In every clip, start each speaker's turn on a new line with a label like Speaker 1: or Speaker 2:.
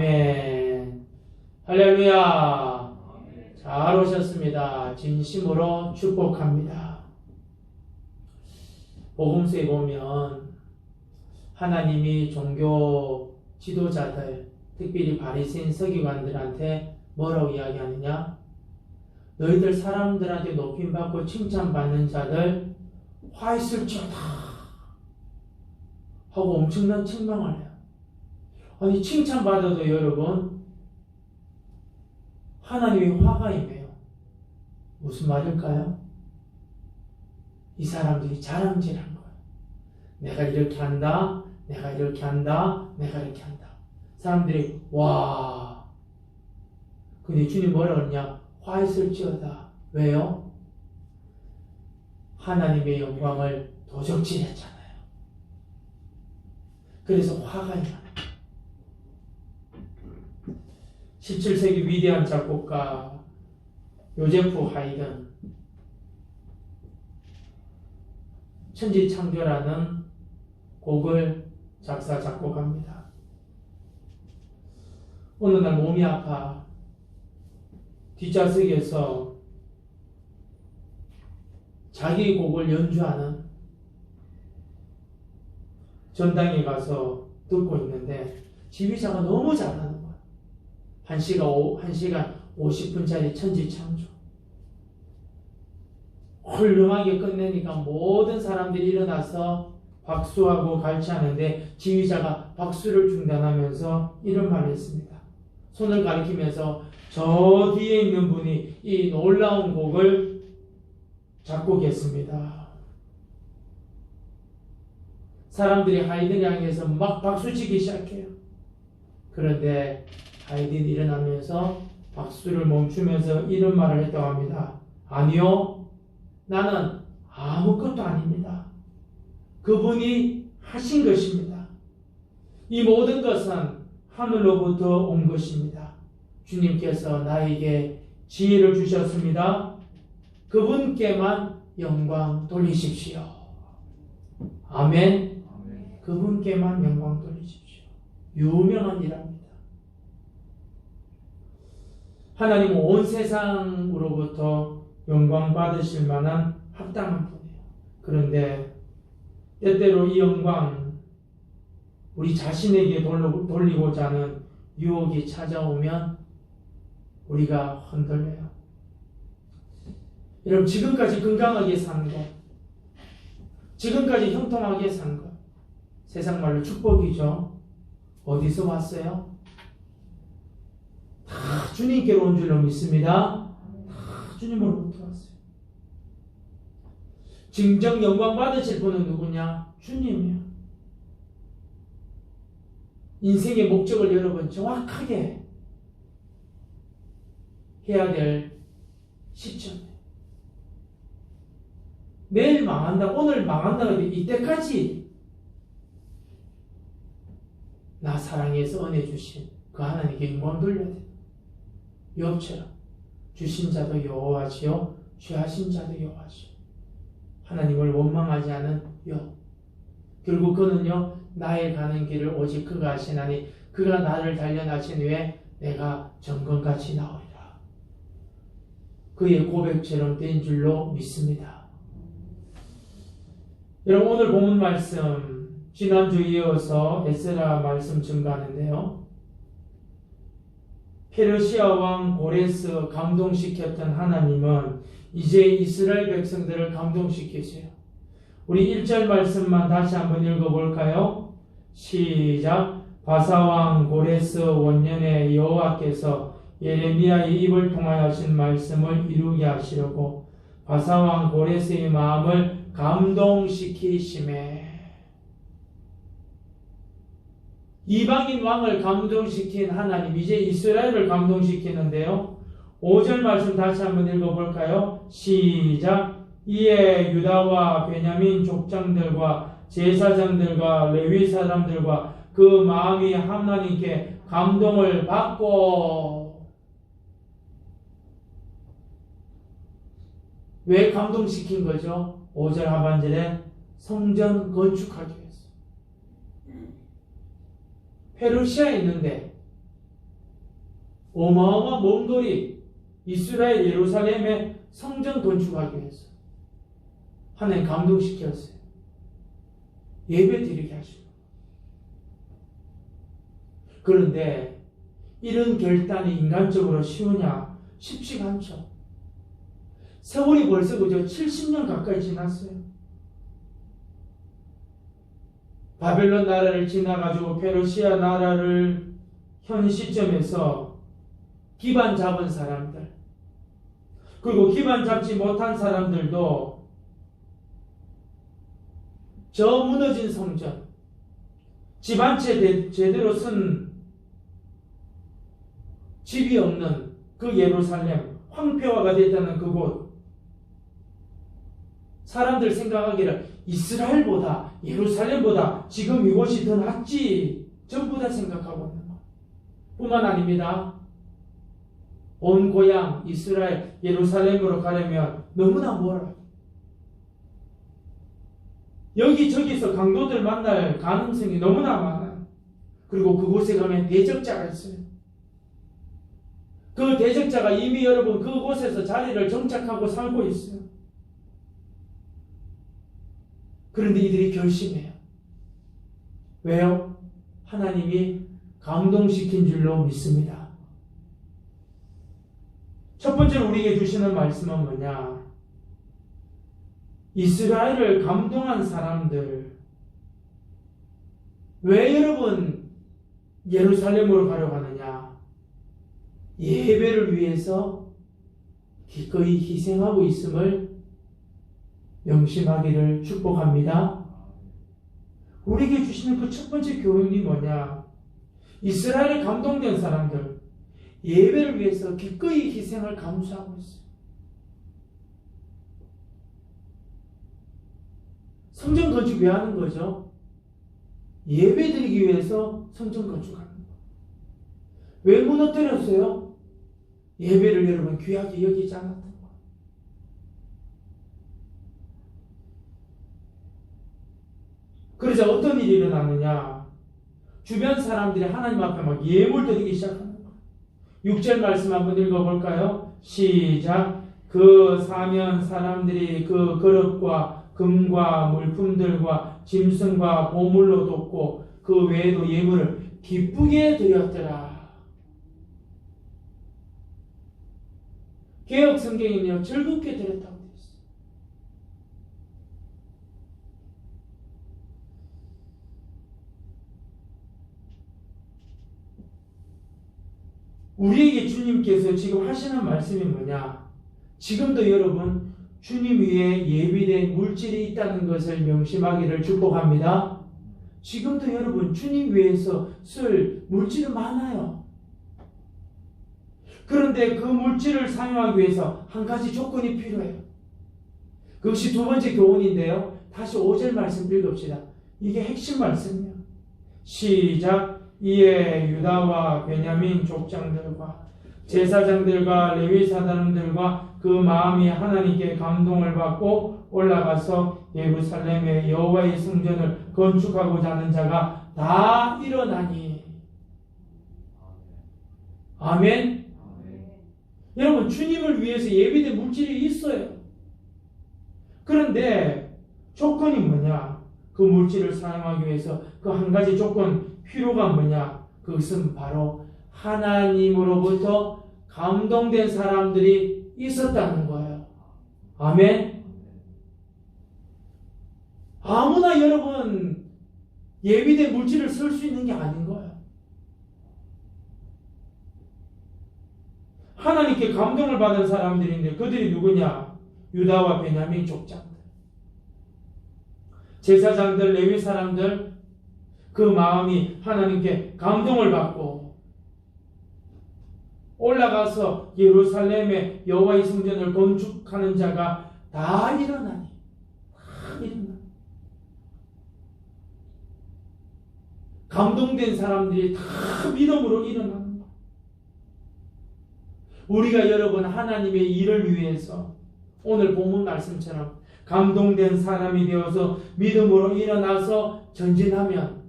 Speaker 1: 아멘. 할렐루야. 잘 오셨습니다. 진심으로 축복합니다. 복음서에 보면 하나님이 종교 지도자들, 특별히 바리새인 서기관들한테 뭐라고 이야기하느냐? 너희들 사람들한테 높임받고 칭찬받는 자들 화 있을지어다 하고 엄청난 책망을 해요. 아니, 칭찬받아도 여러분 하나님의 화가 임해요. 무슨 말일까요? 이 사람들이 자랑질한 거예요. 내가 이렇게 한다, 내가 이렇게 한다, 내가 이렇게 한다. 사람들이 와. 근데 주님 뭐라 그러냐? 화 있을지어다. 왜요? 하나님의 영광을 도적질했잖아요. 그래서 화가 임합니다. 17세기 위대한 작곡가 요제프 하이든 천지창조라는 곡을 작사 작곡합니다. 어느 날 몸이 아파 뒷좌석에서 자기 곡을 연주하는 전당에 가서 듣고 있는데 지휘자가 너무 잘하는 거야. 1시간 50분짜리 천지창조. 훌륭하게 끝내니까 모든 사람들이 일어나서 박수하고 갈채하는데 지휘자가 박수를 중단하면서 이런 말을 했습니다. 손을 가리키면서 저 뒤에 있는 분이 이 놀라운 곡을 작곡했습니다. 사람들이 하이든을 향해서 막 박수치기 시작해요. 그런데 하이든이 일어나면서 박수를 멈추면서 이런 말을 했다고 합니다. 아니요, 나는 아무것도 아닙니다. 그분이 하신 것입니다. 이 모든 것은 하늘로부터 온 것입니다. 주님께서 나에게 지혜를 주셨습니다. 그분께만 영광 돌리십시오. 아멘. 그분께만 영광 돌리십시오. 유명한 일합니다. 하나님은 온 세상으로부터 영광 받으실 만한 합당한 분이에요. 그런데 때때로 이 영광 우리 자신에게 돌리고자 하는 유혹이 찾아오면 우리가 흔들려요. 여러분, 지금까지 건강하게 산 것, 지금까지 형통하게 산 것, 세상 말로 축복이죠. 어디서 왔어요? 다 주님께로 온 줄로 믿습니다. 다 주님으로부터 왔어요. 진정 영광 받으실 분은 누구냐? 주님이에요. 인생의 목적을 여러분 정확하게 해야 될 시점이에요. 내일 망한다, 오늘 망한다, 이때까지 나 사랑해서 은혜 주신 그 하나님께 영광 돌려야 돼요. 욥처럼 주신 자도 여호와시요 취하신 자도 여호와시요. 하나님을 원망하지 않은 욥. 결국 그는요, 나의 가는 길을 오직 그가 아시나니 그가 나를 단련하신 후에 내가 정금같이 나오리라. 그의 고백처럼 된 줄로 믿습니다. 여러분, 오늘 본문 말씀 지난주에 이어서 에스라 말씀 증거하는데요. 페르시아 왕 고레스 감동시켰던 하나님은 이제 이스라엘 백성들을 감동시키세요. 우리 1절 말씀만 다시 한번 읽어볼까요? 시작. 바사왕 고레스 원년에 여호와께서 예레미야의 입을 통하여 하신 말씀을 이루게 하시려고 바사왕 고레스의 마음을 감동시키심에. 이방인 왕을 감동시킨 하나님, 이제 이스라엘을 감동시키는데요. 5절 말씀 다시 한번 읽어볼까요? 시작. 이에 유다와 베냐민 족장들과 제사장들과 레위 사람들과 그 마음이 하나님께 감동을 받고. 왜 감동시킨 거죠? 5절 하반절에 성전 건축하기 위해서. 페르시아에 있는데 어마어마한 먼 거리 이스라엘 예루살렘에 성전 건축하기 위해서 하나님 감동시켰어요. 예배 드리게 하시고. 그런데 이런 결단이 인간적으로 쉬우냐? 쉽지가 않죠. 세월이 벌써 그저 70년 가까이 지났어요. 바벨론 나라를 지나가지고 페르시아 나라를 현 시점에서 기반 잡은 사람들, 그리고 기반 잡지 못한 사람들도 저 무너진 성전, 집 한 채 제대로 쓴 집이 없는 그 예루살렘, 황폐화가 됐다는 그곳, 사람들 생각하기를 이스라엘보다 예루살렘보다 지금 이곳이 더 낫지 전부 다 생각하고 있는 것 뿐만 아닙니다. 온 고향 이스라엘 예루살렘으로 가려면 너무나 멀어요. 여기저기서 강도들 만날 가능성이 너무나 많아요. 그리고 그곳에 가면 대적자가 있어요. 그 대적자가 이미 여러분 그곳에서 자리를 정착하고 살고 있어요. 그런데 이들이 결심해요. 왜요? 하나님이 감동시킨 줄로 믿습니다. 첫 번째로 우리에게 주시는 말씀은 뭐냐? 이스라엘을 감동한 사람들, 왜 여러분 예루살렘으로 가려고 하느냐? 예배를 위해서 기꺼이 희생하고 있음을 명심하기를 축복합니다. 우리에게 주시는 그 첫 번째 교훈이 뭐냐? 이스라엘에 감동된 사람들, 예배를 위해서 기꺼이 희생을 감수하고 있어요. 성전 건축 왜 하는 거죠? 예배 드리기 위해서 성전 건축하는 거예요. 왜 무너뜨렸어요? 예배를 여러분 귀하게 여기지 않았던 거예요. 그러자 어떤 일이 일어나느냐? 주변 사람들이 하나님 앞에 막 예물 드리기 시작하는 거예요. 6절 말씀 한번 읽어볼까요? 시작. 그 사면 사람들이 그 그릇과 금과 물품들과 짐승과 보물로 돕고 그 외에도 예물을 기쁘게 드렸더라. 개역 성경에는요 즐겁게 드렸다고 되어 있어요. 우리에게 주님께서 지금 하시는 말씀이 뭐냐? 지금도 여러분 주님 위에 예비된 물질이 있다는 것을 명심하기를 축복합니다. 지금도 여러분 주님 위해서 쓸 물질은 많아요. 그런데 그 물질을 사용하기 위해서 한 가지 조건이 필요해요. 그것이 두 번째 교훈인데요. 다시 5절 말씀 읽읍시다. 이게 핵심 말씀이에요. 시작. 이에 유다와 베냐민 족장들과 제사장들과 레위 사람들과 그 마음이 하나님께 감동을 받고 올라가서 예루살렘의 여호와의 성전을 건축하고자 하는 자가 다 일어나니. 아멘. 여러분 주님을 위해서 예비된 물질이 있어요. 그런데 조건이 뭐냐? 그 물질을 사용하기 위해서 그 한 가지 조건 필요가 뭐냐? 그것은 바로 하나님으로부터 감동된 사람들이 있었다는 거예요. 아멘. 아무나 여러분 예비된 물질을 쓸 수 있는 게 아닌 거예요. 하나님께 감동을 받은 사람들인데 그들이 누구냐? 유다와 베냐민 족장들, 제사장들, 레위 사람들, 그 마음이 하나님께 감동을 받고 올라가서 예루살렘의 여호와의 성전을 건축하는 자가 다 일어나니. 감동된 사람들이 다 믿음으로 일어나는 거예요. 우리가 여러분 하나님의 일을 위해서 오늘 본문 말씀처럼 감동된 사람이 되어서 믿음으로 일어나서 전진하면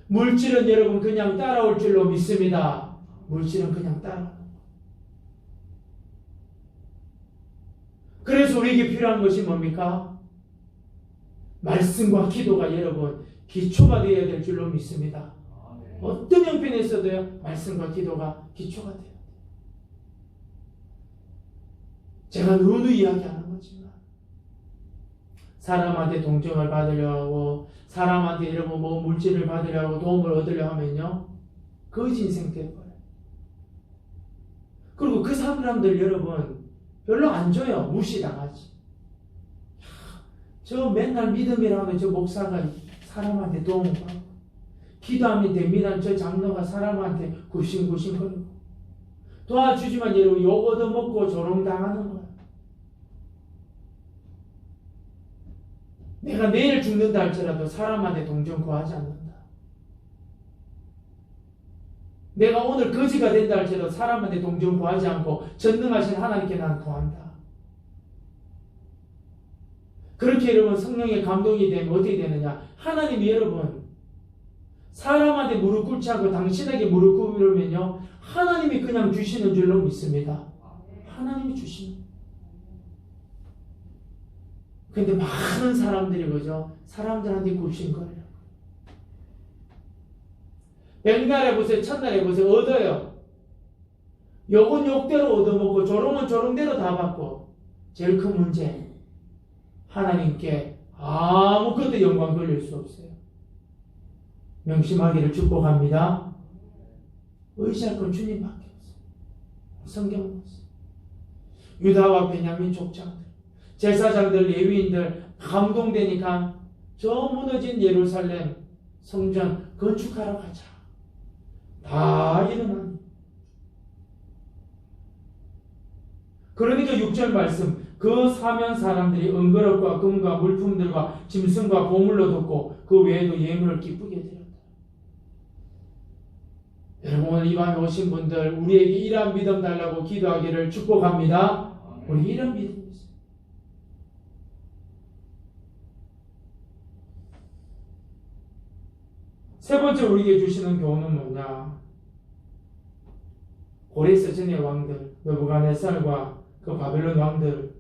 Speaker 1: 물질은 여러분 그냥 따라올 줄로 믿습니다. 물질은 그냥 따라오는 거예요. 그래서 우리에게 필요한 것이 뭡니까? 말씀과 기도가 여러분 기초가 되어야 될 줄로 믿습니다. 어떤 형편에 있어도요 말씀과 기도가 기초가 돼요. 제가 누누이 이야기하는 거지만 사람한테 동정을 받으려 하고 사람한테 여러분 뭐 물질을 받으려 하고 도움을 얻으려 하면요 거지 인생 되어버려요. 그리고 그 사람들 여러분 별로 안 줘요. 무시당하지. 저 맨날 믿음이라는 저 목사가 사람한테 도움을 받고 기도하면 됩니다. 저 장로가 사람한테 굽신굽신거리고 도와주지만 여러분 욕 얻어먹고 조롱당하는 거야. 내가 내일 죽는다 할지라도 사람한테 동정 구하지 않는다. 내가 오늘 거지가 된다 할지라도 사람한테 동정 구하지 않고 전능하신 하나님께 난 구한다. 그렇게 여러분 성령의 감동이 되면 어떻게 되느냐? 하나님이 여러분 사람한테 무릎 꿇지 않고 당신에게 무릎 꿇으면요 하나님이 그냥 주시는 줄로 믿습니다. 하나님이 주시는. 근데 많은 사람들이 그죠? 사람들한테 굽신 거예요. 백날에 보세요, 첫날에 보세요, 얻어요. 욕은 욕대로 얻어먹고 조롱은 조롱대로 다 받고 제일 큰 문제 하나님께 아무것도 영광 돌릴 수 없어요. 명심하기를 축복합니다. 의지할 건 주님밖에 없어요. 성경은 없어요. 유다와 베냐민 족장들, 제사장들, 레위인들 감동되니까 저 무너진 예루살렘 성전 건축하러 가자. 다 일어나는. 그러니까 6절 말씀 그 사면 사람들이 은그릇과 금과 물품들과 짐승과 보물로 덮고 그 외에도 예물을 기쁘게 드렸다. 여러분 오늘 이 밤에 오신 분들 우리에게 이러한 믿음 달라고 기도하기를 축복합니다. 우리 이런 믿음이 있어요. 세 번째 우리에게 주시는 교훈은 뭐냐? 고레스 전의 왕들 느부갓네살과 그 바벨론 왕들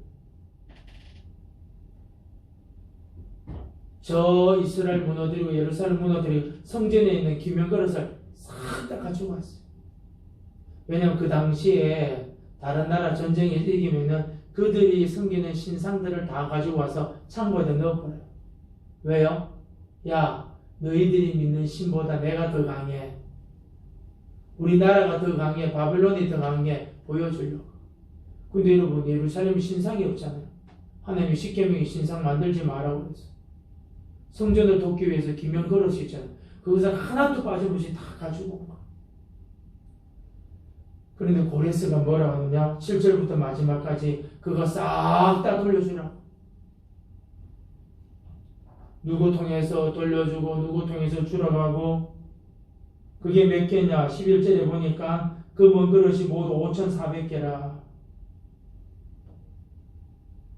Speaker 1: 저 이스라엘 무너뜨리고 예루살렘 무너뜨리고 성전에 있는 기명그릇을 싹 다 가지고 왔어요. 왜냐하면 그 당시에 다른 나라 전쟁에 이기면은 그들이 섬기는 신상들을 다 가지고 와서 창고에 넣어버려요. 왜요? 야 너희들이 믿는 신보다 내가 더 강해. 우리나라가 더 강해. 바벨론이 더 강해. 보여주려고. 근데 여러분 예루살렘 신상이 없잖아요. 하나님이 십계명의 신상 만들지 말라고 그랬어요. 성전을 돕기 위해서 기명 그릇이 있잖아요. 그것을 하나도 빠짐없이 다 가지고 온 거예요. 그런데 고레스가 뭐라 하느냐? 7절부터 마지막까지 그거 싹 다 돌려주라고. 누구 통해서 돌려주고 누구 통해서 줄어가고 그게 몇 개냐? 11절에 보니까 그 먼 그릇이 모두 5,400개라.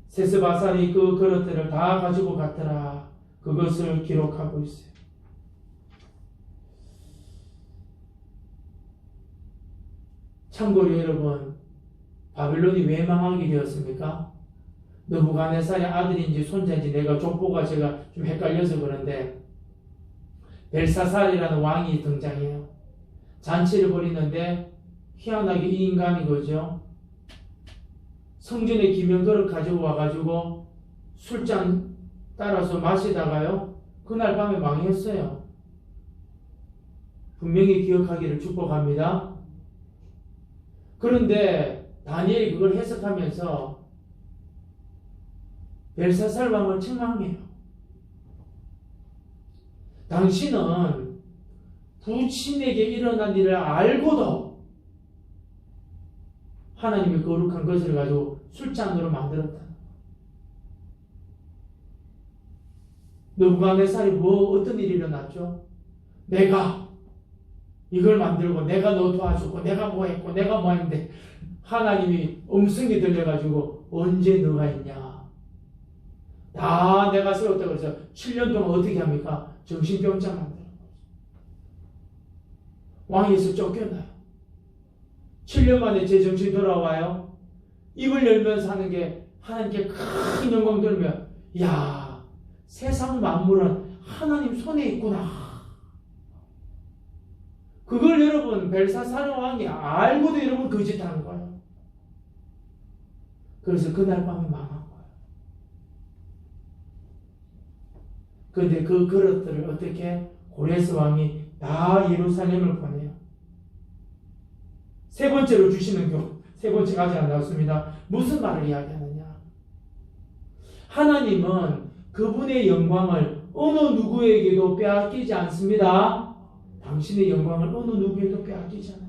Speaker 1: 세스바살이 그 그릇들을 다 가지고 갔더라. 그것을 기록하고 있어요. 참고로 여러분 바벨론이 왜 망하게 되었습니까? 느부갓네살의 아들인지 손자인지 내가 족보가 제가 좀 헷갈려서 그런데 벨사살이라는 왕이 등장해요. 잔치를 벌이는데 희한하게 이 인간이 그죠? 성전에 기명그릇 가지고 와가지고 술잔 따라서 마시다가요 그날 밤에 망했어요. 분명히 기억하기를 축복합니다. 그런데 다니엘이 그걸 해석하면서 벨사살 왕을 책망해요. 당신은 부친에게 일어난 일을 알고도 하나님의 거룩한 것을 가지고 술잔으로 만들었다. 느부갓네살이 어떤 일이 일어났죠? 내가 이걸 만들고 내가 너 도와주고 내가 뭐 했고 내가 뭐 했는데 하나님이 음성이 들려가지고 언제 너가 있냐? 다 내가 세웠다고 해서 7년 동안 어떻게 합니까? 정신병자 만들어. 왕에서 쫓겨나요. 7년 만에 제 정신 돌아와요. 입을 열면서 하는 게 하나님께 큰 영광 돌며 야 세상 만물은 하나님 손에 있구나. 그걸 여러분 벨사사르 왕이 알고도 여러분 거짓하는 거예요. 그래서 그날 밤에 망한 거예요. 그런데 그 그릇들을 어떻게 고레스 왕이 다 예루살렘을 보내요. 세 번째로 주시는 교, 세 번째까지 안 나왔습니다. 무슨 말을 이야기하느냐? 하나님은 그분의 영광을 어느 누구에게도 빼앗기지 않습니다. 당신의 영광을 어느 누구에게도 빼앗기지 않아요.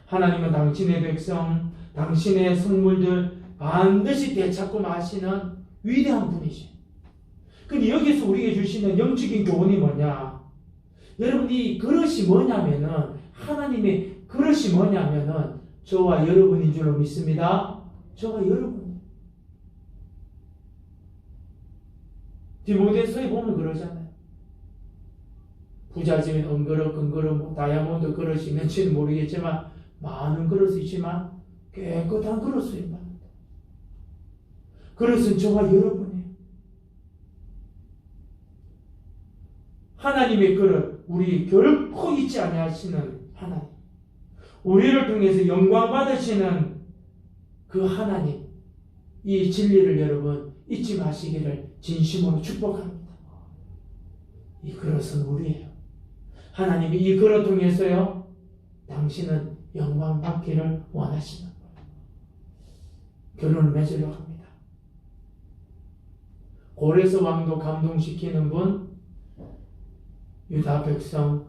Speaker 1: 하나님은 당신의 백성, 당신의 성물들 반드시 되찾고 마시는 위대한 분이죠. 근데 여기서 우리에게 주시는 영적인 교훈이 뭐냐? 여러분 이 그릇이 뭐냐면은 하나님의 그릇이 뭐냐면은 저와 여러분인 줄로 믿습니다. 저와 여러분. 디모데서에 보면 그러잖아요. 부자집은 은그릇, 금그릇, 다이아몬드 그릇이 있는지는 모르겠지만 많은 그릇이 있지만 깨끗한 그릇이 있습니다. 그릇은 저와 여러분이에요. 하나님의 그릇, 우리 결코 잊지 아니하시는 하나님. 우리를 통해서 영광 받으시는 그 하나님. 이 진리를 여러분 잊지 마시기를 진심으로 축복합니다. 이 그릇은 우리예요. 하나님이 이 그릇 통해서요, 당신은 영광 받기를 원하시는 거예요. 결론을 맺으려고 합니다. 고레스 왕도 감동시키는 분, 유다 백성,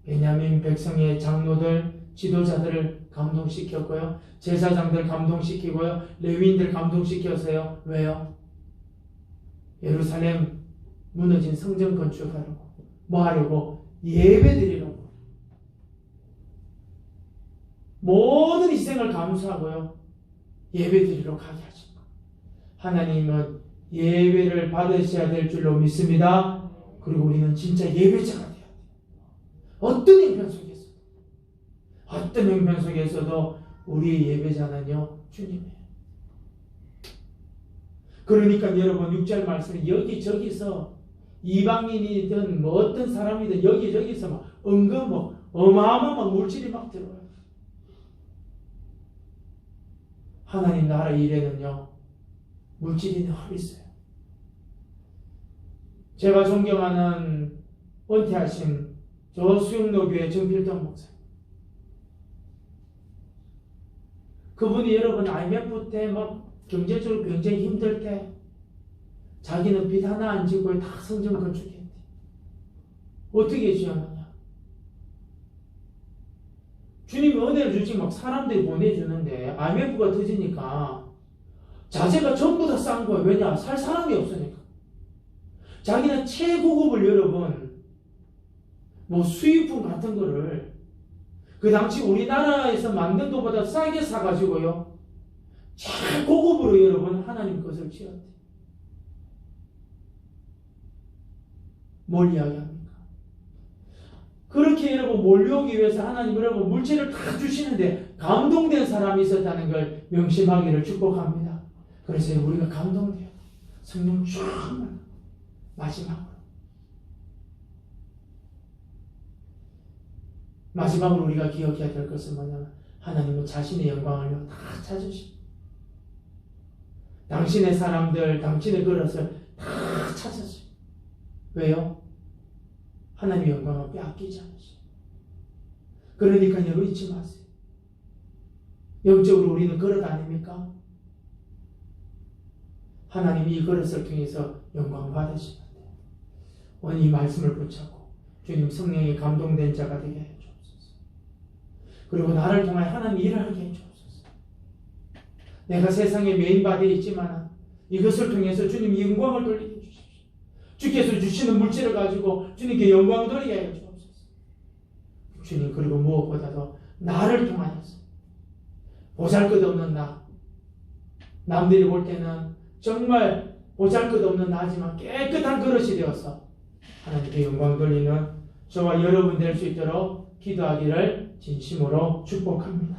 Speaker 1: 베냐민 백성의 장로들, 지도자들을 감동시켰고요. 제사장들 감동시키고요. 레위인들 감동시켰어요. 왜요? 예루살렘 무너진 성전 건축하려고. 뭐 하려고? 예배드리려고. 모든 희생을 감수하고요. 예배드리러 가게 하신 거예요. 하나님은 예배를 받으셔야 될 줄로 믿습니다. 그리고 우리는 진짜 예배자가 돼야 돼요. 어떤 형편 속에서도 우리의 예배자는요, 주님이에요. 그러니까 여러분 6절 말씀에 여기저기서 이방인이든 뭐 어떤 사람이든 여기저기서 막 은근 뭐 어마어마한 물질이 막 들어와요. 하나님 나라 일에는요, 물질이 늘 있어요. 제가 존경하는 은퇴하신 저 수영로교회 정필동 목사. 그분이 여러분 IMF 때 막 경제적으로 굉장히 힘들 때 자기는 빚 하나 안 지고 다 성전 건축했대. 어떻게 지었느냐? 주님이 은혜를 주지 막 사람들이 보내주는데 IMF가 터지니까 자재가 전부 다 싼 거예요. 왜냐? 살 사람이 없으니까. 자기는 최고급을 여러분 뭐 수입품 같은 거를 그 당시 우리나라에서 만든 것보다 싸게 사가지고요. 최고급으로 여러분 하나님 것을 지었대. 뭘 이야기합니까? 그렇게 여러분 몰려오기 위해서 하나님 여러분 물질을 다 주시는데 감동된 사람이 있었다는 걸 명심하기를 축복합니다. 그래서 우리가 감동돼요. 성령 충만. 마지막으로 우리가 기억해야 될 것은 뭐냐면 하나님은 자신의 영광을 다 찾으십니다. 당신의 사람들, 당신의 그릇을 다 찾으십니다. 왜요? 하나님의 영광을 빼앗기지 않으십니다. 그러니까 여러분 잊지 마세요. 영적으로 우리는 그릇 아닙니까? 하나님이 이 그릇을 통해서 영광 받으시면 돼요. 오늘 이 말씀을 붙잡고 주님 성령이 감동된 자가 되게 해 주옵소서. 그리고 나를 통하여 하나님 일을 하게 해 주옵소서. 내가 세상에 메인바디에 있지만 이것을 통해서 주님 영광을 돌리게 해 주십시오. 주께서 주시는 물질을 가지고 주님께 영광을 돌리게 해 주옵소서. 주님 그리고 무엇보다도 나를 통하여서 보잘것없는 나, 남들이 볼 때는 정말 보잘것없는 나지만 깨끗한 그릇이 되어서 하나님께 영광 돌리는 저와 여러분 될 수 있도록 기도하기를 진심으로 축복합니다.